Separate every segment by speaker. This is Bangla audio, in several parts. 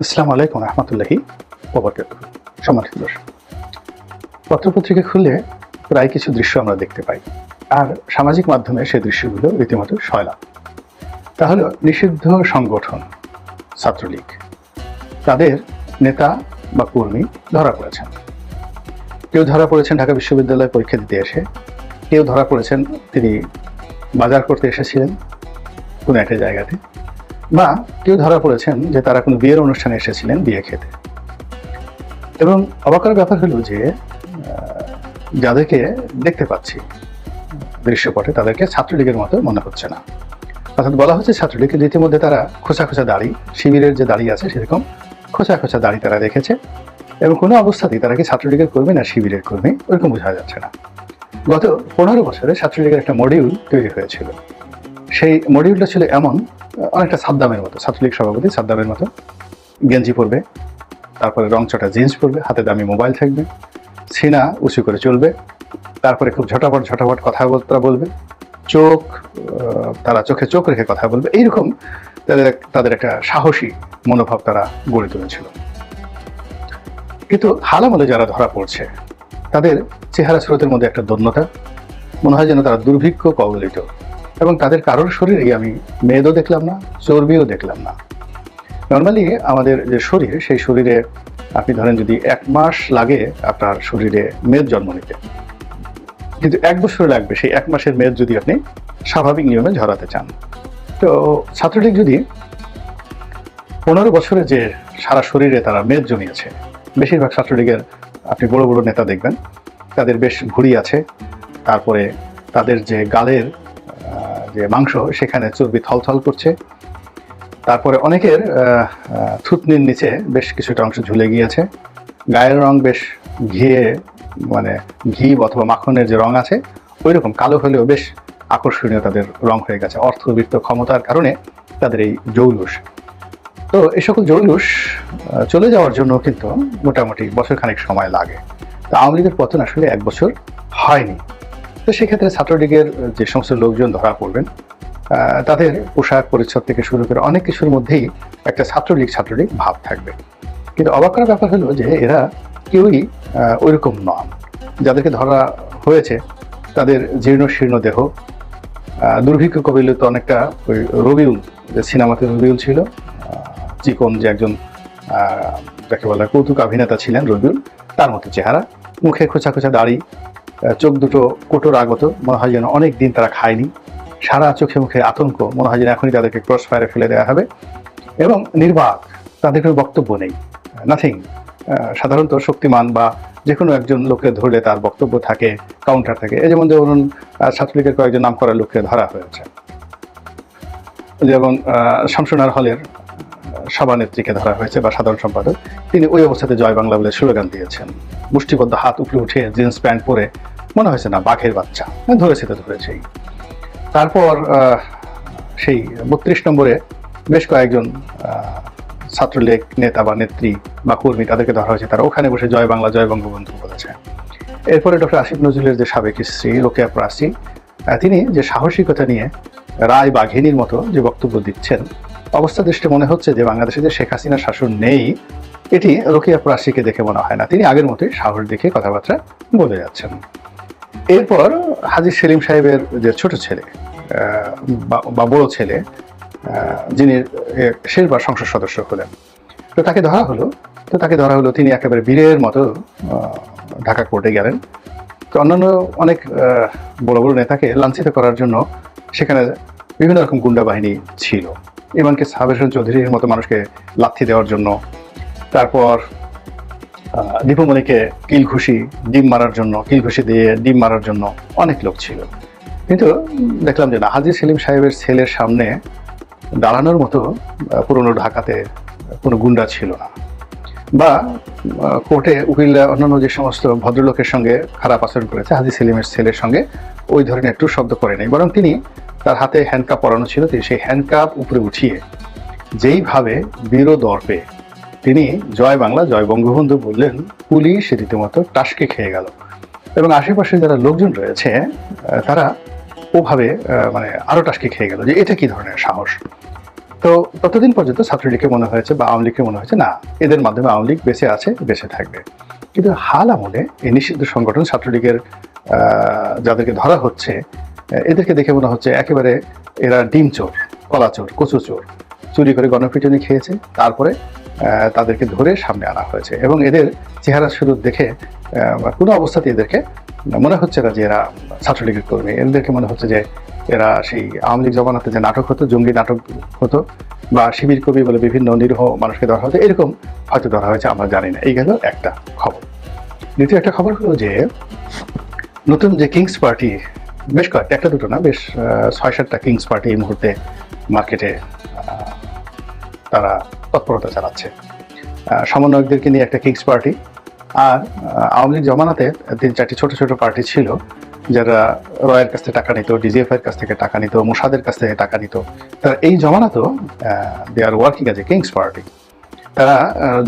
Speaker 1: আসসালামু আলাইকুম রহমতুল্লাহি ওয়া বারাকাতুহু। সম্মানিত দর্শক, পত্রপত্রিকা খুললে প্রায় কিছু দৃশ্য আমরা দেখতে পাই, আর সামাজিক মাধ্যমে সেই দৃশ্যগুলো রীতিমতো সয়লাব। তাহলে নিষিদ্ধ সংগঠন ছাত্রলীগ, তাদের নেতা বা কর্মী ধরা পড়েছেন। কেউ ধরা পড়েছেন ঢাকা বিশ্ববিদ্যালয়ে পরীক্ষা দিতে এসে, কেউ ধরা পড়েছেন তিনি বাজার করতে এসেছিলেন কোনো একটা জায়গাতে, বা কেউ ধরা পড়েছেন যে তারা কোনো বিয়ের অনুষ্ঠানে এসেছিলেন বিয়ে খেতে। এবং অবাকের ব্যাপার হলো যে যাদেরকে দেখতে পাচ্ছি দৃশ্যপটে তাদেরকে ছাত্রলীগের মতো মনে হচ্ছে না। অর্থাৎ বলা হচ্ছে ছাত্রলীগের ইতিমধ্যে তারা খোঁচা খোঁচা দাড়ি, শিবিরের যে দাড়ি আছে সেরকম খোঁচা খোঁচা দাড়ি তারা রেখেছে, এবং কোনো অবস্থাতেই তারা কি ছাত্রলীগের কর্মী না শিবিরের কর্মী ওরকম বোঝা যাচ্ছে না। গত 15 বছরে ছাত্রলীগের একটা মডিউল তৈরি হয়েছিল। সেই মডিউলটা ছিল এমন, অনেকটা সাদ্দামের মতো, ছাত্রলীগ সভাপতি সাদ্দামের মতো গেঞ্জি পরবে, তারপরে রংচটা জিন্স পরবে, হাতে দামি মোবাইল থাকবে, সিনা উঁচু করে চলবে, তারপরে খুব ঝটাপট ঝটাপট কথাবার্তা বলবে, তারা চোখে চোখ রেখে কথা বলবে। এইরকম তাদের একটা সাহসী মনোভাব তারা গড়ে তুলেছিল। কিন্তু হালামলে যারা ধরা পড়ছে তাদের চেহারা স্রোতের মধ্যে একটা দন্যতা, মনে হয় যেন তারা দুর্ভিক্ষ কবলিত, এবং তাদের কারোর শরীরে আমি মেদও দেখলাম না, চর্বিও দেখলাম না। নর্মালি আমাদের যে শরীর, সেই শরীরে আপনি ধরেন যদি 1 মাস লাগে আপনার শরীরে মেদ জন্ম নিতে, কিন্তু 1 বছর লাগবে সেই 1 মাসের মেদ যদি আপনি স্বাভাবিক নিয়মে ঝরাতে চান। তো ছাত্রলীগ যদি 15 বছরে যে সারা শরীরে তারা মেদ জমিয়েছে, বেশিরভাগ ছাত্রলীগের আপনি বড় বড় নেতা দেখবেন তাদের বেশ ভুঁড়ি আছে, তারপরে তাদের যে গালের যে মাংস সেখানে চর্বি থলথল করছে, তারপরে অনেকের থুতনির নিচে বেশ কিছুটা অংশ ঝুলে গিয়েছে, গায়ের রং বেশ ঘি অথবা মাখনের যে রং আছে ওই রকম কালো হলেও বেশ আকর্ষণীয় তাদের রং হয়ে গেছে। অর্থবিত্ত ক্ষমতার কারণে তাদের এই জৌলুস। তো এই সকল জৌলুস চলে যাওয়ার জন্য কিন্তু মোটামুটি বছরখানেক সময় লাগে। তো আওয়ামী লীগের পতন আসলে 1 বছর হয়নি। তো সেক্ষেত্রে ছাত্রলীগের যে সমস্ত লোকজন ধরা পড়বেন তাদের পোশাক পরিচ্ছদ থেকে শুরু করে অনেক কিছুর মধ্যেই একটা ছাত্রলীগ ভাব থাকবে। কিন্তু অবাক করার ব্যাপার হলো যে এরা কেউই ওইরকম নন। যাদেরকে ধরা হয়েছে তাদের জীর্ণ শীর্ণ দেহ, দুর্ভিক্ষ কবলিত, অনেকটা ওই রবিউল, যে সিনেমাতে রবিউল ছিল, চিকন যে একজন যাকে বলা কৌতুক অভিনেতা ছিলেন রবিউল, তার মতো চেহারা, মুখে খোঁচা খোঁচা দাড়ি, চোখ দুটো কোটর আগত, মনে হয় যেন অনেক দিন তারা খায়নি, সারা চোখে মুখে আতঙ্ক, মনে হয় যেন এখনই তাদেরকে ক্রস ফায়ারে ফেলে দেওয়া হবে, এবং নির্বাক, তাদের কোনো বক্তব্য নেই, নাথিং। সাধারণত শক্তিমান বা যে কোনো একজন লোককে ধরলে তার বক্তব্য থাকে, কাউন্টার থাকে। এই যেমন ছাত্রলীগের কয়েকজন নাম করা লোককে ধরা হয়েছে, যেমন শামসুনার হলের সভানেত্রীকে ধরা হয়েছে বা সাধারণ সম্পাদক, তিনি ওই অবস্থাতে জয় বাংলা বলে স্লোগান দিয়েছেন, মুষ্টিবদ্ধ হাত উপরে উঠে জিন্স প্যান্ট পরে, মনে হয়েছে না বাঘের বাচ্চা, ধরেছে তো ধরেছেই। তারপর সেই 32 নম্বরে বেশ কয়েকজন ছাত্রলীগ নেতা বা নেত্রী বা কর্মী, তাদেরকে ধরা হয়েছে, তারা ওখানে বসে জয় বাংলা জয় বঙ্গবন্ধু বলেছে। এরপরে ডক্টর আসিফ নজরুলের যে সাবেক স্ত্রী রোকেয়া প্রাচী, তিনি যে সাহসিকতা নিয়ে রায় বাঘিনীর মতো যে বক্তব্য দিচ্ছেন, অবস্থা দৃষ্টি মনে হচ্ছে যে বাংলাদেশে যে শেখ হাসিনার শাসন নেই, এটি রোকেয়া প্রাচীকে দেখে মনে হয় না। তিনি আগের মতোই সাহস দেখে কথাবার্তা বলে যাচ্ছেন। এরপর হাজী সেলিম সাহেবের যে ছোট ছেলে বা বড় ছেলে, যিনি শেষবার সংসদ সদস্য হলেন, তো তাকে ধরা হলো। তিনি একেবারে বীরের মতো ঢাকা কোর্টে গেলেন। তো অন্যান্য অনেক বড় বড় নেতাকে লাঞ্ছিত করার জন্য সেখানে বিভিন্ন রকম গুন্ডা বাহিনী ছিল, এমনকি সাবের হোসেন চৌধুরীর মতো মানুষকে লাথি দেওয়ার জন্য, তারপর দীপমণিকে কিলঘুষি দিয়ে ডিম মারার জন্য অনেক লোক ছিল। কিন্তু দেখলাম যে না, হাজী সেলিম সাহেবের ছেলের সামনে দাঁড়ানোর মতো পুরনো ঢাকাতে কোনো গুন্ডা ছিল না, বা কোর্টে উকিলরা অন্যান্য যে সমস্ত ভদ্রলোকের সঙ্গে খারাপ আচরণ করেছে, হাজী সেলিমের ছেলের সঙ্গে ওই ধরনের একটু শব্দ করে নেই, বরং তিনি, তার হাতে হ্যান্ডকাপ পরানো ছিল, তিনি সেই হ্যান্ডকাপ উপরে উঠিয়ে যেইভাবে বীর দর্পে তিনি জয় বাংলা জয় বঙ্গবন্ধু বললেন, পুলিশ রীতিমতো টাসকে খেয়ে গেল। এবং আশেপাশে যারা লোকজন রয়েছে তারা ওভাবে আরো টাসকে খেয়ে গেল যে এটা কি ধরনের সাহস। তো ততদিন পর্যন্ত ছাত্রলীগকে মনে হয়েছে বা আওয়ামী লীগকে মনে হয়েছে না, এদের মাধ্যমে আওয়ামী লীগ বেঁচে আছে, বেঁচে থাকবে। কিন্তু হাল আমলে এই নিষিদ্ধ সংগঠন ছাত্রলীগের যাদেরকে ধরা হচ্ছে, এদেরকে দেখে মনে হচ্ছে একেবারে এরা ডিম চোর, কলা চোর, কচু চোর, চুরি করে গণপিটুনি খেয়েছে, তারপরে তাদেরকে ধরে সামনে আনা হয়েছে। এবং এদের চেহারা শুরু দেখে কোনো অবস্থাতে এদেরকে মনে হচ্ছে না যে এরা ছাত্রলীগের কর্মী। এদেরকে মনে হচ্ছে যে এরা সেই আওয়ামী লীগ জমানাতে যে নাটক হতো, জঙ্গি নাটক হতো, বা শিবির কবি বলে বিভিন্ন নিরীহ মানুষকে ধরা হতো, এরকম হয়তো ধরা হয়েছে, আমরা জানি না। এই গেল একটা খবর। দ্বিতীয় একটা খবর হলো যে নতুন যে কিংস পার্টি, বেশ কয়েকটা, একটা দুটো না, বেশ ৬-৭টা কিংস পার্টি এই মুহূর্তে মার্কেটে তারা তৎপরতা চালাচ্ছে। সমন্বয়কদেরকে নিয়ে একটা কিংস পার্টি, আর আওয়ামী লীগ জমানাতে ৩-৪টি ছোট ছোট পার্টি ছিল যারা রয়ের কাছ থেকে টাকা নিত, ডিজিএফআই এর কাছ থেকে টাকা নিত, মোসাদের কাছ থেকে টাকা নিত। তারা এই জমানাতেও they are working as a king's party. তারা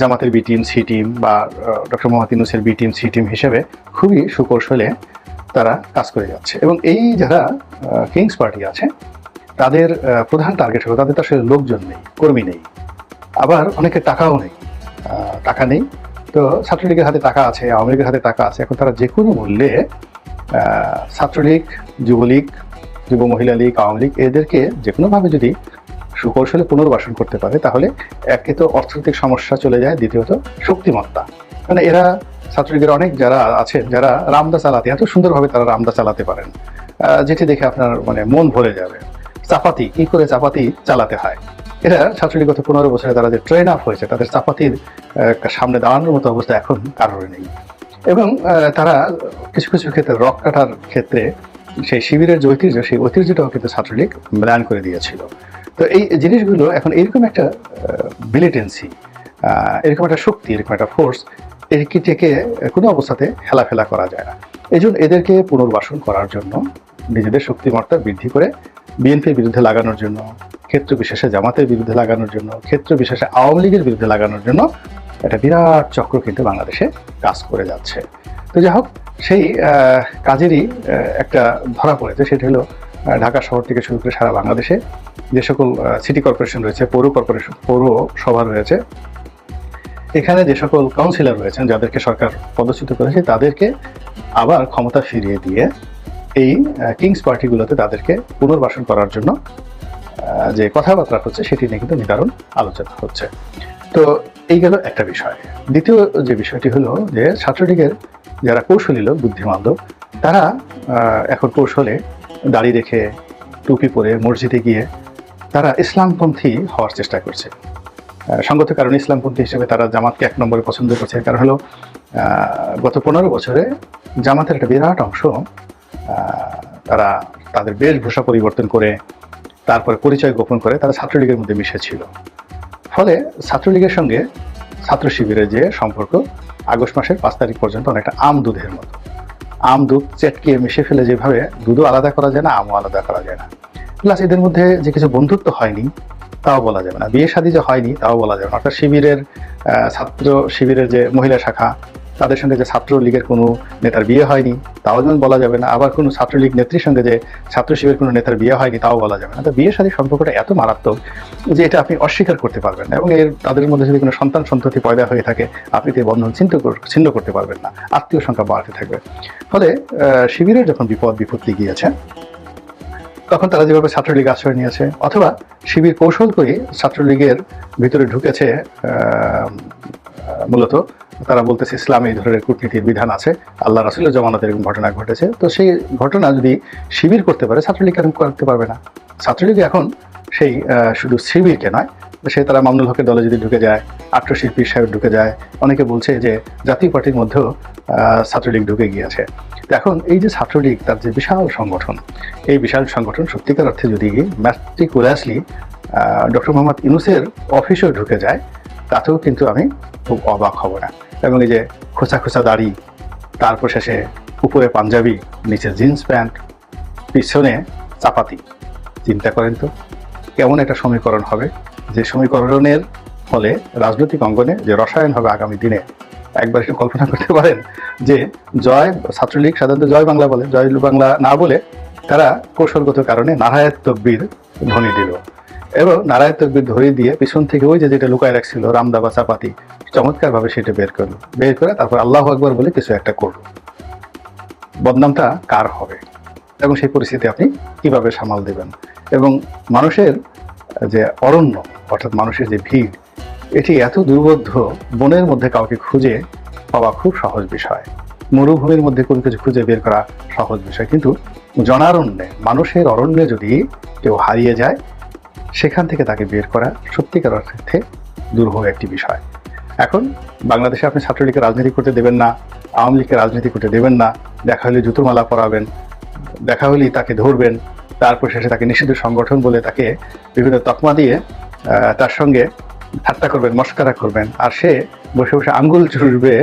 Speaker 1: জামাতের বি টিম, সি টিম বা ডক্টর মোহাম্মদ ইউনূসের বি টিম, সি টিম হিসেবে খুবই সুকৌশলে তারা কাজ করে যাচ্ছে। এবং এই যারা কিংস পার্টি আছে তাদের প্রধান টার্গেট হলো, তাদের তো আসলে লোকজন নেই, কর্মী নেই, আবার অনেকের টাকাও নেই, টাকা নেই। তো ছাত্রলীগের হাতে টাকা আছে, আওয়ামী লীগের হাতে টাকা আছে, এখন তারা যে কোনো মূল্যে ছাত্রলীগ, যুবলীগ, যুব মহিলা লীগ, আওয়ামী লীগ এদেরকে যে কোনোভাবে যদি সুকৌশলে পুনর্বাসন করতে পারে, তাহলে একে তো অর্থনৈতিক সমস্যা চলে যায়, দ্বিতীয়ত শক্তিমত্তা। মানে এরা ছাত্রলীগের অনেক যারা আছেন, যারা রামদা চালাতে এত সুন্দরভাবে তারা রামদা চালাতে পারেন, যেটি দেখে আপনার মানে মন ভরে যাবে। চাপাতি, কি করে চাপাতি চালাতে হয়, এরা ছাত্রলীগ গত 15 বছরে তারা যে ট্রেন আপ হয়েছে, তাদের চাপাতির সামনে দাঁড়ানোর মতো অবস্থা এখন কারোর নেই। এবং তারা কিছু কিছু ক্ষেত্রে রক কাটার ক্ষেত্রে সেই শিবিরের যে ঐতিহ্য, সেই ঐতিহ্যটাও কিন্তু ছাত্রলীগ ম্লান করে দিয়েছিল। তো এই জিনিসগুলো এখন এরকম একটা মিলিটেন্সি, এরকম একটা শক্তি, এরকম একটা ফোর্স, এটিকে কোনো অবস্থাতে হেলাফেলা করা যায় না। এই জন্য এদেরকে পুনর্বাসন করার জন্য, নিজেদের শক্তিমত্তা বৃদ্ধি করে বিএনপির বিরুদ্ধে লাগানোর জন্য, ক্ষেত্র বিশেষে জামাতের বিরুদ্ধে লাগানোর জন্য, ক্ষেত্র বিশেষে আওয়ামী লীগের বিরুদ্ধে লাগানোর জন্য একটা বিরাট চক্র কিন্তু বাংলাদেশে কাজ করে যাচ্ছে। তো যাই হোক, সেই কাজেরই একটা ধরা পড়েছে, সেটা হলো ঢাকা শহর থেকে শুরু করে সারা বাংলাদেশে যে সকল সিটি কর্পোরেশন রয়েছে, পৌরসভা রয়েছে, এখানে যে সকল কাউন্সিলর রয়েছেন যাদেরকে সরকার পদচ্যুত করেছে, তাদেরকে আবার ক্ষমতা ফিরিয়ে দিয়ে এই কিংস পার্টিগুলোতে তাদেরকে পুনর্বাসন করার জন্য যে কথাবার্তা হচ্ছে, সেটি নিয়ে কিন্তু নিদারুণ আলোচনা হচ্ছে। তো এই গেল একটা বিষয়। দ্বিতীয় যে বিষয়টি হলো যে ছাত্রলীগের যারা কৌশলী লোক, বুদ্ধিমান লোক, তারা এখন কৌশলে দাড়ি রেখে, টুপি পরে মসজিদে গিয়ে তারা ইসলামপন্থী হওয়ার চেষ্টা করছে। সঙ্গত কারণে ইসলামপন্থী হিসেবে তারা জামাতকে 1 নম্বরে পছন্দ করছে। কারণ হলো গত 15 বছরে জামাতের একটা বিরাট অংশ তারা তাদের বেশভূষা পরিবর্তন করে, তারপরে পরিচয় গোপন করে তারা ছাত্রলীগের মধ্যে মিশেছিল। ফলে ছাত্রলীগের সঙ্গে ছাত্র শিবিরের যে সম্পর্ক আগস্ট মাসের 5 তারিখ পর্যন্ত অনেকটা আম দুধের মতো। আম দুধ চেটকে মিশে ফেলে যেভাবে দুধও আলাদা করা যায় না, আমও আলাদা করা যায় না। প্লাস এদের মধ্যে যে কিছু বন্ধুত্ব হয়নি তাও বলা যাবে না, বিয়ে শাদী যে হয়নি তাও বলা যাবে না। অর্থাৎ শিবিরের ছাত্র শিবিরের যে মহিলা শাখা, তাদের সঙ্গে যে ছাত্রলীগের কোনো নেতার বিয়ে হয়নি তাও যেমন বলা যাবে না, আবার কোনো ছাত্রলীগ নেত্রীর সঙ্গে যে ছাত্র শিবিরের কোনো নেতার বিয়ে হয়নি তাও বলা যাবে না। তো বিয়ে শাদীর সম্পর্কটা এত মারাত্মক যে এটা আপনি অস্বীকার করতে পারবেন না। এবং তাদের মধ্যে যদি কোনো সন্তান সন্ততি পয়দা হয়ে থাকে, আপনি তো বন্ধন ছিন্ন করতে পারবেন না, আত্মীয় সংখ্যা বাড়তে থাকবে। ফলে শিবিরের যখন বিপত্তি গিয়েছে, তখন তারা যেভাবে ছাত্রলীগ আশ্রয় নিয়েছে, অথবা শিবির কৌশল করে ছাত্রলীগের ভিতরে ঢুকেছে, মূলত তারা বলতেছে ইসলামে এই ধরনের কূটনীতির বিধান আছে, আল্লাহ রাসূলের জমানাতে এরকম ঘটনা ঘটেছে। তো সেই ঘটনা যদি শিবির করতে পারে, ছাত্রলীগ এরকম করতে পারবে না। ছাত্রলীগ এখন সেই শুধু শিবিরকে নয়, সে তারা মামুনুল হকের দলে যদি ঢুকে যায়, আট্টশিল্পী সাহেব ঢুকে যায়, অনেকে বলছে যে জাতীয় পার্টির মধ্যেও ছাত্রলীগ ঢুকে গিয়েছে। এখন এই যে ছাত্রলীগ, তার যে বিশাল সংগঠন, এই বিশাল সংগঠন সত্যিকার অর্থে যদি ম্যাট্রিকুলাসলি ডক্টর মোহাম্মদ ইউনূসের অফিসেও ঢুকে যায়, তাতেও কিন্তু আমি খুব অবাক হব না। এবং এই যে খোঁচা খোঁচা দাড়ি, তারপর শেষে উপরে পাঞ্জাবি, নিচে জিন্স প্যান্ট, পিছনে চাপাতি, চিন্তা করেন তো কেমন একটা সমীকরণ হবে, যে সমীকরণের ফলে রাজনৈতিক অঙ্গনে যে রসায়ন হবে আগামী দিনে। একবার একটু কল্পনা করতে পারেন যে ছাত্রলীগ সাধারণত জয় বাংলা বলে, জয় বাংলা না বলে তারা কৌশলগত কারণে নারায়েত তকবীর ধ্বনি দিল। এবং নারায়ণ তকবীর ধরিয়ে দিয়ে পিছন থেকে ওই যে যেটা লুকায় রাখছিল রামদা বা চাপাতি, চমৎকার ভাবে সেটা বের করলো, বের করে তারপর আল্লাহু আকবার বলে কিছু একটা করলো। বদনামটা কার হবে এবং সেই পরিস্থিতি আপনি কিভাবে সামাল দেবেন? এবং মানুষের যে অরণ্য, অর্থাৎ মানুষের যে ভিড়, এটি এত দুর্বোধ্য, বনের মধ্যে কাউকে খুঁজে পাওয়া খুব সহজ বিষয়, মরুভূমির মধ্যে কোনো কিছু খুঁজে বের করা সহজ বিষয়, কিন্তু জনারণ্যে, মানুষের অরণ্যে যদি কেউ হারিয়ে যায়, সেখান থেকে তাকে বের করা সত্যিকার অর্থে দুর্ভোগ একটি বিষয়। এখন বাংলাদেশে আপনি ছাত্রলীগকে রাজনীতি করতে দেবেন না, আওয়ামী লীগকে রাজনীতি করতে দেবেন না, দেখা হলে জুতোর মালা পরাবেন, দেখা হলেই তাকে ধরবেন, তারপর শেষে তাকে নিষিদ্ধ সংগঠন বলে তাকে বিভিন্ন তকমা দিয়ে তার সঙ্গে ঠাট্টা করবেন, মস্করা করবেন, আর সে বসে বসে আঙ্গুল চুষবে,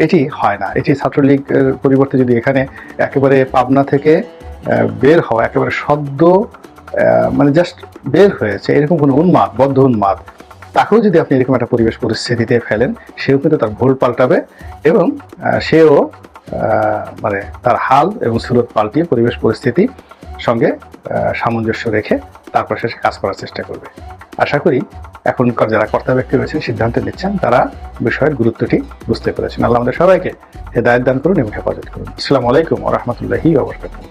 Speaker 1: এটি হয় না। এটি ছাত্রলীগের পরিবর্তে যদি এখানে একেবারে পাবনা থেকে বের হওয়া, একেবারে সদ্য মানে জাস্ট বের হয়েছে এরকম কোনো উন্মাদ, বদ্ধ উন্মাদ, তাকেও যদি আপনি এরকম একটা পরিবেশ পরিস্থিতিতে ফেলেন, সেও কিন্তু তার ভুল পাল্টাবে এবং সেও মানে তার হাল এবং সুরত পাল্টিয়ে পরিবেশ পরিস্থিতি সঙ্গে সামঞ্জস্য রেখে তারপর শেষে কাজ করার চেষ্টা করবে। আশা করি এখনকার যারা কর্তা ব্যক্তি রয়েছেন, সিদ্ধান্ত নিচ্ছেন, তারা বিষয়ের গুরুত্বটি বুঝতে পেরেছেন। আল্লাহ আমাদের সবাইকে হেদায়েত দান করুন এবং হেফাজত করুন। আসসালামু আলাইকুম ওয়া রাহমাতুল্লাহি ওয়া বারাকাতুহু।